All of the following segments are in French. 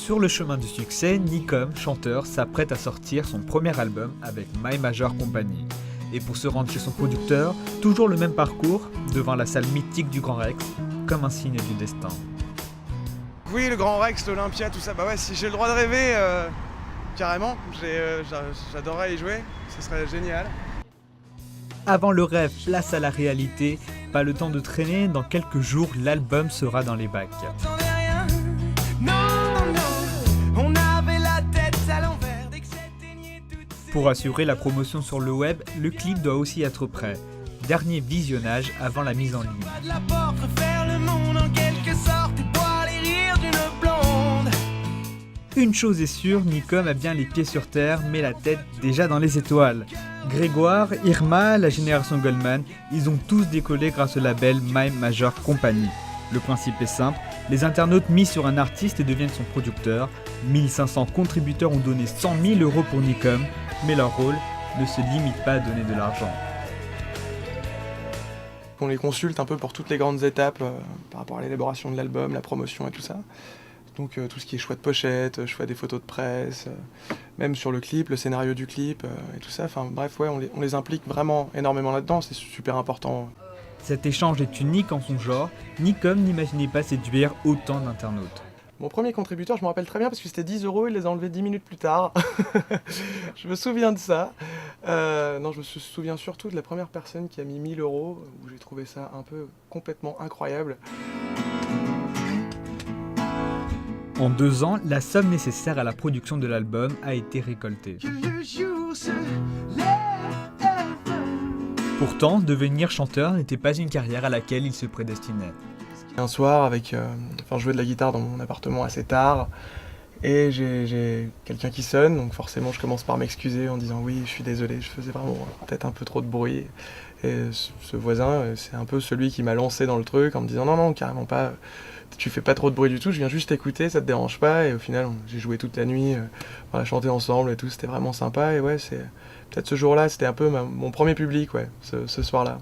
Sur le chemin du succès, Nicom, chanteur, s'apprête à sortir son premier album avec My Major Company. Et pour se rendre chez son producteur, toujours le même parcours, devant la salle mythique du Grand Rex, comme un signe du destin. Oui, le Grand Rex, l'Olympia, tout ça, bah ouais, si j'ai le droit de rêver, carrément, j'adorerais y jouer, ce serait génial. Avant le rêve, place à la réalité, pas le temps de traîner, dans quelques jours, l'album sera dans les bacs. Pour assurer la promotion sur le web, le clip doit aussi être prêt. Dernier visionnage avant la mise en ligne. Une chose est sûre, Nicom a bien les pieds sur terre, mais la tête déjà dans les étoiles. Grégoire, Irma, la génération Goldman, ils ont tous décollé grâce au label My Major Company. Le principe est simple, les internautes misent sur un artiste et deviennent son producteur. 1500 contributeurs ont donné 100 000 € pour Nicom, mais leur rôle ne se limite pas à donner de l'argent. On les consulte un peu pour toutes les grandes étapes par rapport à l'élaboration de l'album, la promotion et tout ça. Donc tout ce qui est choix de pochette, choix des photos de presse, même sur le clip, le scénario du clip et tout ça. Enfin bref, ouais, on les implique vraiment énormément là-dedans, c'est super important. Cet échange est unique en son genre, Nicom n'imaginait pas séduire autant d'internautes. Mon premier contributeur, je me rappelle très bien parce que c'était 10 €, il les a enlevés 10 minutes plus tard. Je me souviens de ça. Non, je me souviens surtout de la première personne qui a mis 1000 €, où j'ai trouvé ça un peu complètement incroyable. En 2 ans, la somme nécessaire à la production de l'album a été récoltée. Pourtant, devenir chanteur n'était pas une carrière à laquelle il se prédestinait. Un soir, je jouais de la guitare dans mon appartement assez tard, et j'ai quelqu'un qui sonne, donc forcément je commence par m'excuser en disant oui, je suis désolé, je faisais vraiment peut-être un peu trop de bruit. Et ce voisin, c'est un peu celui qui m'a lancé dans le truc en me disant non, carrément pas, tu fais pas trop de bruit du tout, je viens juste t'écouter, ça te dérange pas. Et au final, j'ai joué toute la nuit, on a chanté ensemble et tout, c'était vraiment sympa. Et ouais, c'est peut-être ce jour-là, c'était un peu mon premier public, ouais, ce soir-là.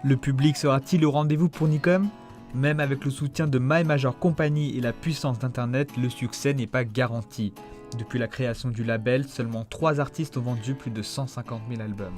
Le public sera-t-il au rendez-vous pour Nicom ? Même avec le soutien de My Major Company et la puissance d'Internet, le succès n'est pas garanti. Depuis la création du label, seulement 3 artistes ont vendu plus de 150 000 albums.